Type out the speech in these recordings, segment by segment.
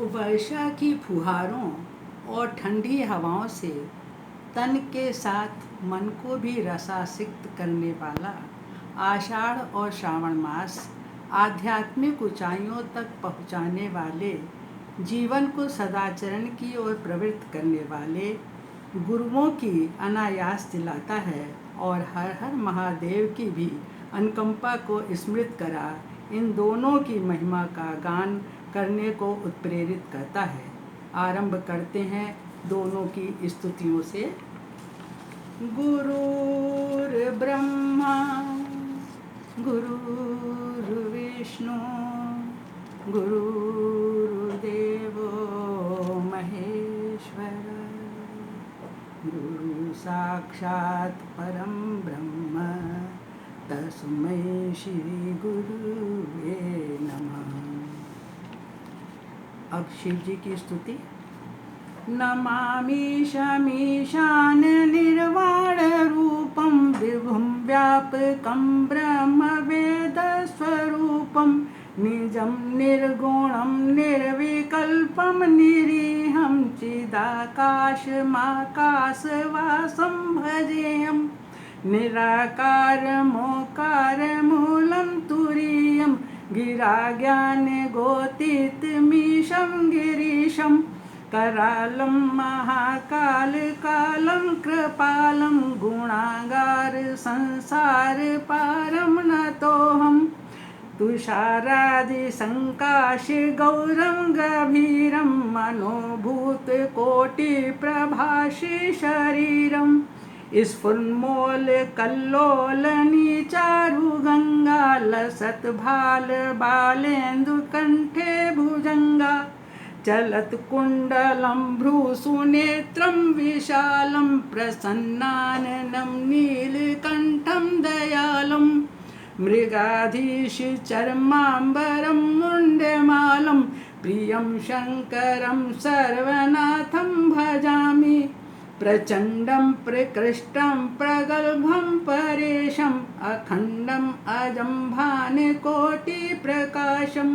वर्षा की फुहारों और ठंडी हवाओं से तन के साथ मन को भी रसासिक्त करने वाला आषाढ़ और श्रावण मास आध्यात्मिक ऊंचाइयों तक पहुंचाने वाले, जीवन को सदाचरण की ओर प्रवृत्त करने वाले गुरुओं की अनायास दिलाता है और हर हर महादेव की भी अनुकंपा को स्मृत करा इन दोनों की महिमा का गान करने को उत्प्रेरित करता है। आरंभ करते हैं दोनों की स्तुतियों से। गुरुर् ब्रह्मा गुरुर्विष्णु गुरुर्देवो महेश्वर गुरु साक्षात् परम ब्रह्म तस्मै श्री गुरुवे नमः। अब शिव जी की स्तुति। नमामि शमीशान निर्वाण रूपं विभुं व्यापकं ब्रह्म वेद स्वरूपं निजं निर्गुणं निर्विकल्पं निरीहं चिदाकाशमाकाशवासं भजेयं निराकारमोकारमूलं तुरीयं गिराज्ञानगोतीतमीशं गिरीशं करालं महाकालकालं कृपालं गुणागार संसारपारं नतोऽहं तुषारादिसङ्काशगौरं गभीरं मनोभूतकोटिप्रभासि शरीरम् स्फुरन्मूलकल्लोलनीचारुगङ्गा लसत्भालबालेन्दुकण्ठे भुजङ्गा चलत्कुण्डलं भ्रूसुनेत्रं विशालं प्रसन्नाननं नीलकण्ठं दयालं मृगाधीशचर्माम्बरं मुण्डमालं प्रियं शङ्करं सर्वनाथं भजामि प्रचण्डं प्रकृष्टं प्रगल्भं परेशम् अखण्डम् अजं भानुकोटिप्रकाशं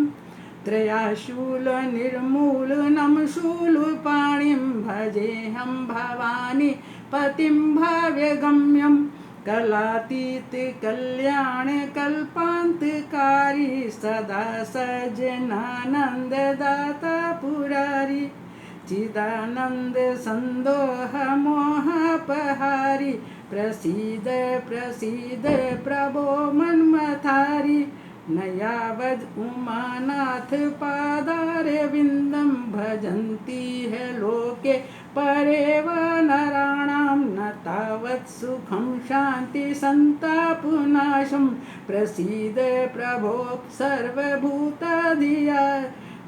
त्रयाशूलनिर्मूलनं शूलपाणिं भजेऽहं भवानी पतिं भाव्यगम्यं कलातीतकल्याणकल्पान्तकारी सदा सज्जनानन्ददाता पुरारी चिदानंद संदोह मोहपहारी प्रसीद प्रसीद प्रभो मन्मथारी नयावद उमानाथ पादारविन्दं भजन्ति है लोके परेव नराणां न तावत् सुखं शान्ति संतापनाशं प्रसीद प्रभो सर्वभूताधिया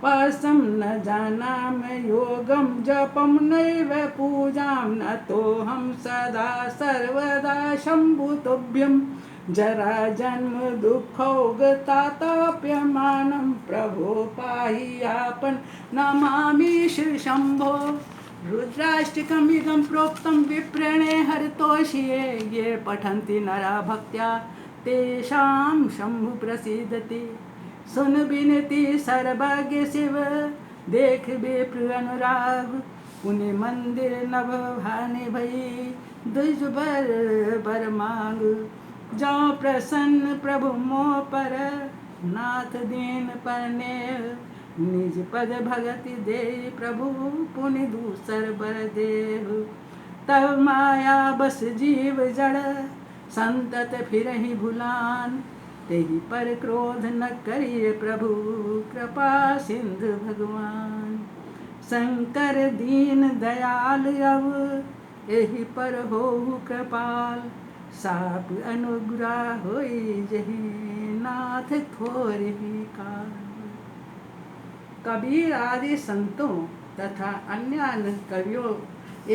वासं न जानामि योगं जपं नैव पूजां नतोऽहं सदा सर्वदा शम्भुतुभ्यं जराजन्म दुःखौगताताप्यमानं प्रभो पाहि आपन् नमामि श्री शम्भो। रुद्राष्टकमिदं प्रोक्तं विप्रेणे हरितोषिये ये पठन्ति नरा भक्त्या तेषां शम्भु प्रसीदति। सुन बिनती सर्वज्ञ शिव देख बेप्र अनुराग पुण्य मंदिर नभ भाने भई द्विज बर मांग जाओ प्रसन्न प्रभु मोह पर नाथ दीन परने निज पद भगति दे प्रभु पुण्य दूसर बर देव तब माया बस जीव जड़ संतत फिरहि भुलान तेहि पर क्रोध न करिए प्रभु कृपा सिंधु भगवान शंकर दीन दयाल अव एहि पर होहु कृपाल साप अनुग्रह होई जहि नाथ थोरहि काल। कबीर आदि संतों तथा अन्य कवियों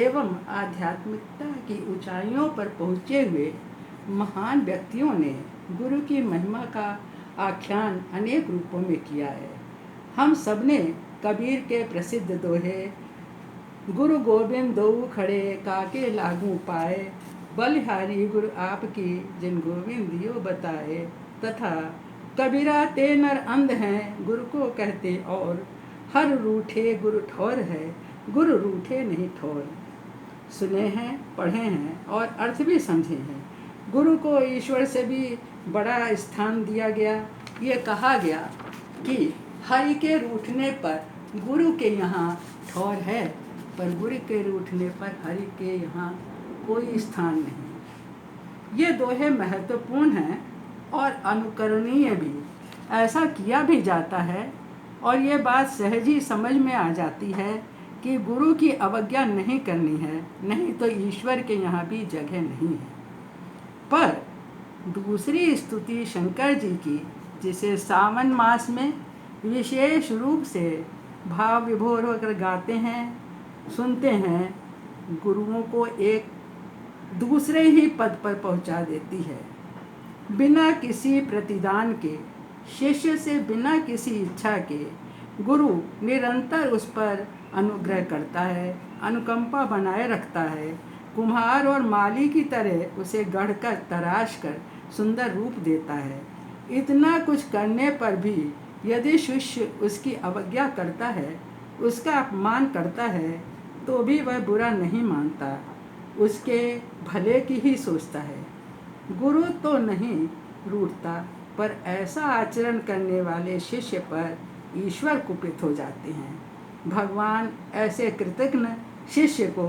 एवं आध्यात्मिकता की ऊंचाइयों पर पहुँचे हुए महान व्यक्तियों ने गुरु की महिमा का आख्यान अनेक रूपों में किया है। हम सबने कबीर के प्रसिद्ध दोहे गुरु गोविंद दो खड़े काके लागू पाए बलिहारी गुरु आपकी जिन गोविंद दियो बताए तथा कबीरा ते नर अंध हैं गुरु को कहते और हर रूठे गुरु ठौर है, गुरु रूठे नहीं ठौर। सुने हैं, पढ़े हैं और अर्थ भी समझे हैं। गुरु को ईश्वर से भी बड़ा स्थान दिया गया। ये कहा गया कि हरि के रूठने पर गुरु के यहाँ ठौर है, पर गुरु के रूठने पर हरि के यहाँ कोई स्थान नहीं। ये दोहे महत्वपूर्ण हैं और अनुकरणीय भी। ऐसा किया भी जाता है और ये बात सहज ही समझ में आ जाती है कि गुरु की अवज्ञा नहीं करनी है, नहीं तो ईश्वर के यहाँ भी जगह नहीं है। पर दूसरी स्तुति शंकर जी की, जिसे सावन मास में विशेष रूप से भाव विभोर होकर गाते हैं, सुनते हैं, गुरुओं को एक दूसरे ही पद पर पहुंचा देती है। बिना किसी प्रतिदान के, शिष्य से बिना किसी इच्छा के गुरु निरंतर उस पर अनुग्रह करता है, अनुकंपा बनाए रखता है। कुम्हार और माली की तरह उसे गढ़कर तराश कर सुंदर रूप देता है। इतना कुछ करने पर भी यदि शिष्य उसकी अवज्ञा करता है, उसका अपमान करता है, तो भी वह बुरा नहीं मानता, उसके भले की ही सोचता है। गुरु तो नहीं रूठता, पर ऐसा आचरण करने वाले शिष्य पर ईश्वर कुपित हो जाते हैं। भगवान ऐसे कृतघ्न शिष्य को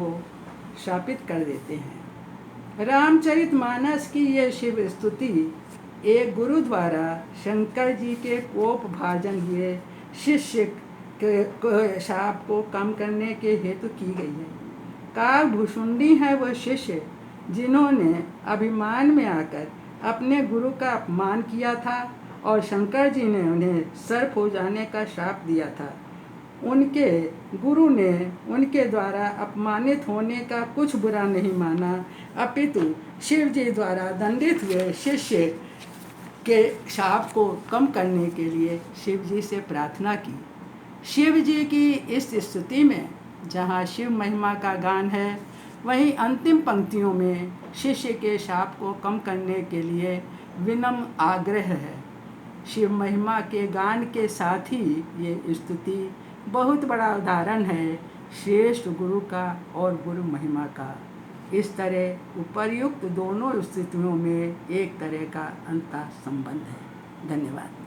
शापित कर देते हैं। रामचरितमानस की ये शिव स्तुति एक गुरु द्वारा शंकर जी के कोप भाजन हुए शिष्य के शाप को कम करने के हेतु की गई है। कालभूषुंडी है वह शिष्य जिन्होंने अभिमान में आकर अपने गुरु का अपमान किया था और शंकर जी ने उन्हें सर्प हो जाने का शाप दिया था। उनके गुरु ने उनके द्वारा अपमानित होने का कुछ बुरा नहीं माना, अपितु शिव जी द्वारा दंडित हुए शिष्य के शाप को कम करने के लिए शिव जी से प्रार्थना की। शिव जी की इस स्तुति में जहाँ शिव महिमा का गान है, वहीं अंतिम पंक्तियों में शिष्य के शाप को कम करने के लिए विनम्र आग्रह है। शिव महिमा के गान के साथ ही ये स्तुति बहुत बड़ा उदाहरण है श्रेष्ठ गुरु का और गुरु महिमा का। इस तरह उपर्युक्त दोनों स्थितियों में एक तरह का अंतर संबंध है। धन्यवाद।